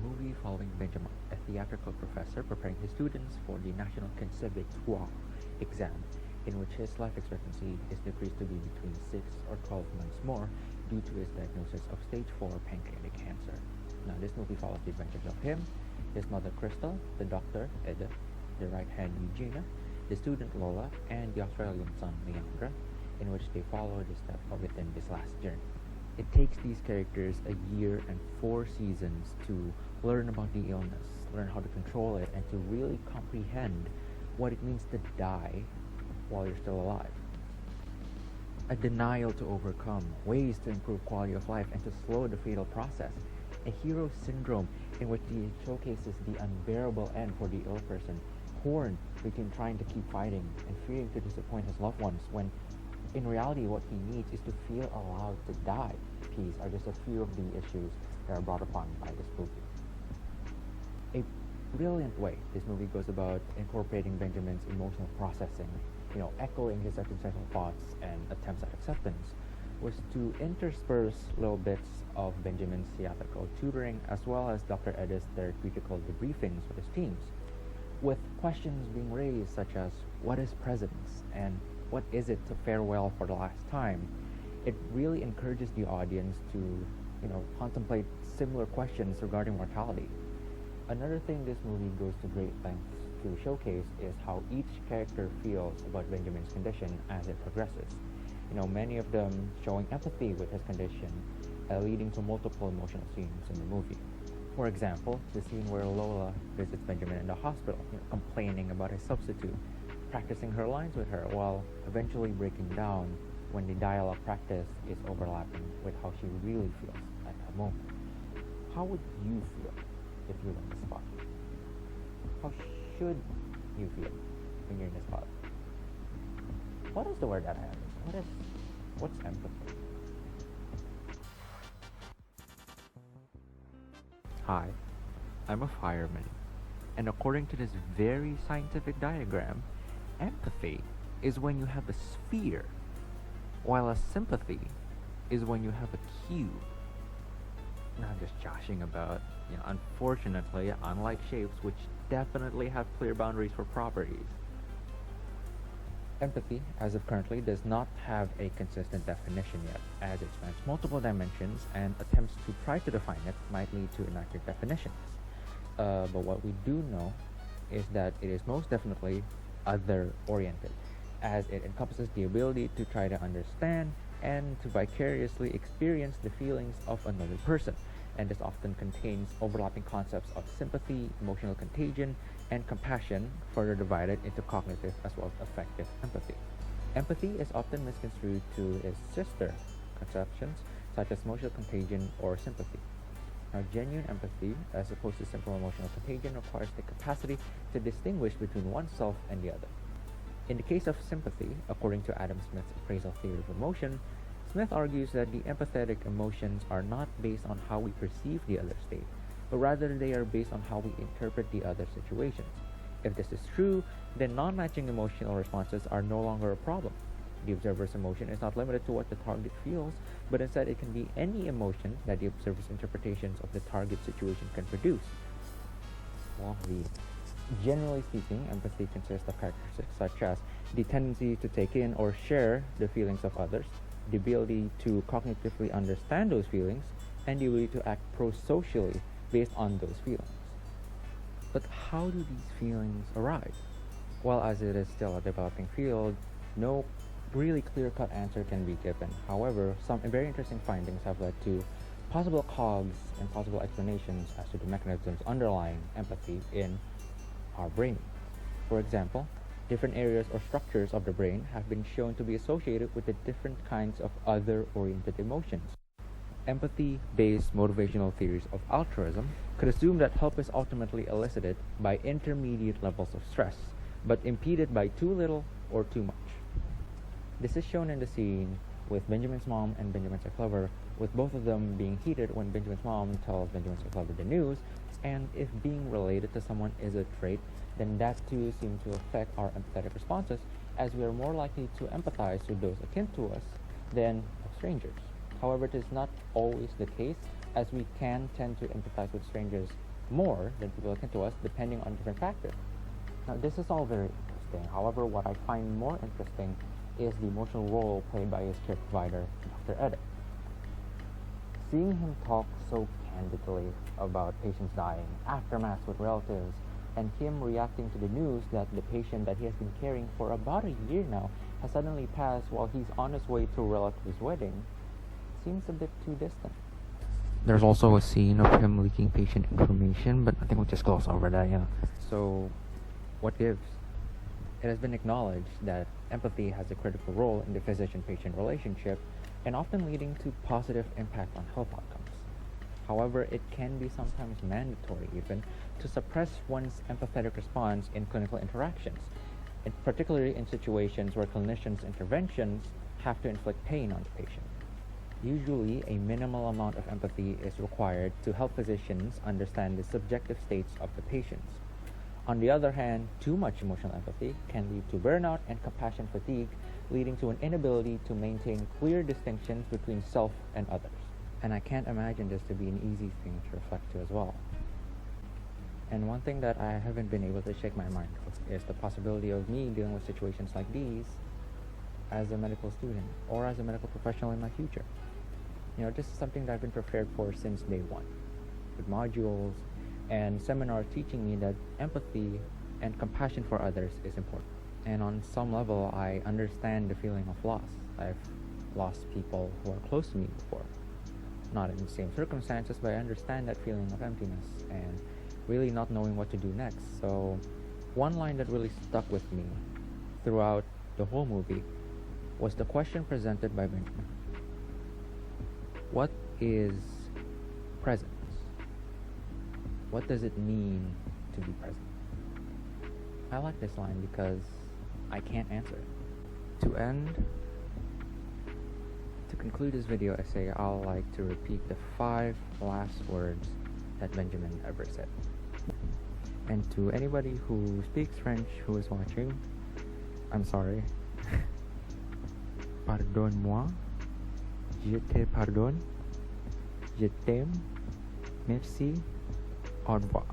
movie following Benjamin, a theatrical professor preparing his students for the National Conservatoire exam, in which his life expectancy is decreased to be between 6 or 12 months more due to his diagnosis of stage 4 pancreatic cancer. Now, this movie follows the adventures of him, his mother Crystal, the doctor Eda, the right hand Eugenia, the student Lola, and the Australian son Leandra, in which they follow the steps within this last journey. It takes these characters a year and 4 seasons to learn about the illness, learn how to control it, and to really comprehend what it means to die while you're still alive. A denial to overcome, ways to improve quality of life, and to slow the fatal process. A hero syndrome in which he showcases the unbearable end for the ill person, torn between trying to keep fighting and fearing to disappoint his loved ones, when in reality what he needs is to feel allowed to die. These are just a few of the issues that are brought upon by this movie. A brilliant way this movie goes about incorporating Benjamin's emotional processing, echoing his existential thoughts and attempts at acceptance, was to intersperse little bits of Benjamin's theatrical tutoring as well as Dr. Eda's therapeutical debriefings with his teams, with questions being raised such as what is presence and what is it to farewell for the last time. It really encourages the audience to, contemplate similar questions regarding mortality. Another thing this movie goes to great lengths to showcase is how each character feels about Benjamin's condition as it progresses. Many of them showing empathy with his condition, leading to multiple emotional scenes in the movie. For example, the scene where Lola visits Benjamin in the hospital, complaining about his substitute, practicing her lines with her while eventually breaking down when the dialogue practice is overlapping with how she really feels at that moment. How would you feel if you were in the spot? How should you feel when you're in the spot? What is the word that I have? What's empathy? Hi, I'm a fireman, and according to this very scientific diagram, empathy is when you have a sphere, while a sympathy is when you have a cube. Now I'm just joshing about, unfortunately, unlike shapes which definitely have clear boundaries for properties. Empathy, as of currently, does not have a consistent definition yet, as it spans multiple dimensions, and attempts to try to define it might lead to inaccurate definitions. But what we do know is that it is most definitely other-oriented, as it encompasses the ability to try to understand and to vicariously experience the feelings of another person, and this often contains overlapping concepts of sympathy, emotional contagion, and compassion, further divided into cognitive as well as affective empathy. Empathy is often misconstrued to its sister conceptions, such as emotional contagion or sympathy. Now, genuine empathy, as opposed to simple emotional contagion, requires the capacity to distinguish between oneself and the other. In the case of sympathy, according to Adam Smith's appraisal theory of emotion, Smith argues that the empathetic emotions are not based on how we perceive the other state, but rather they are based on how we interpret the other situations. If this is true, then non-matching emotional responses are no longer a problem. The observer's emotion is not limited to what the target feels, but instead it can be any emotion that the observer's interpretations of the target situation can produce. Generally speaking, empathy consists of characteristics such as the tendency to take in or share the feelings of others, the ability to cognitively understand those feelings, and the ability to act pro-socially based on those feelings. But how do these feelings arise? Well, as it is still a developing field, no really clear-cut answer can be given. However, some very interesting findings have led to possible causes and possible explanations as to the mechanisms underlying empathy in our brain. For example, different areas or structures of the brain have been shown to be associated with the different kinds of other-oriented emotions. Empathy-based motivational theories of altruism could assume that help is ultimately elicited by intermediate levels of stress, but impeded by too little or too much. This is shown in the scene with Benjamin's mom and Benjamin Clever, with both of them being heated when Benjamin's mom tells Benjamin Clever the news, and if being related to someone is a trait, then that too seems to affect our empathetic responses, as we are more likely to empathize with those akin to us than strangers. However, it is not always the case, as we can tend to empathize with strangers more than people akin to us, depending on different factors. Now, this is all very interesting. However, what I find more interesting is the emotional role played by his care provider, Dr. Edit. Seeing him talk so candidly about patients dying, aftermath with relatives, and him reacting to the news that the patient that he has been caring for about a year now has suddenly passed while he's on his way to a relative's wedding seems a bit too distant. There's also a scene of him leaking patient information, but I think we'll just gloss over that, yeah. So, what gives? It has been acknowledged that empathy has a critical role in the physician-patient relationship and often leading to positive impact on health outcomes. However, it can be sometimes mandatory even to suppress one's empathetic response in clinical interactions, and particularly in situations where clinicians' interventions have to inflict pain on the patient. Usually, a minimal amount of empathy is required to help physicians understand the subjective states of the patients. On the other hand, too much emotional empathy can lead to burnout and compassion fatigue, leading to an inability to maintain clear distinctions between self and others. And I can't imagine this to be an easy thing to reflect to as well. And one thing that I haven't been able to shake my mind of is the possibility of me dealing with situations like these as a medical student or as a medical professional in my future. This is something that I've been prepared for since day one, with modules and seminars teaching me that empathy and compassion for others is important. And on some level, I understand the feeling of loss. I've lost people who are close to me before. Not in the same circumstances, but I understand that feeling of emptiness and really not knowing what to do next. So one line that really stuck with me throughout the whole movie was the question presented by Benjamin. What is presence? What does it mean to be present? I like this line because I can't answer it. To conclude this video essay, I'll like to repeat the 5 last words that Benjamin ever said. And to anybody who speaks French who is watching, I'm sorry. Pardonne-moi. Je te pardonne. Je t'aime. Merci. Au revoir.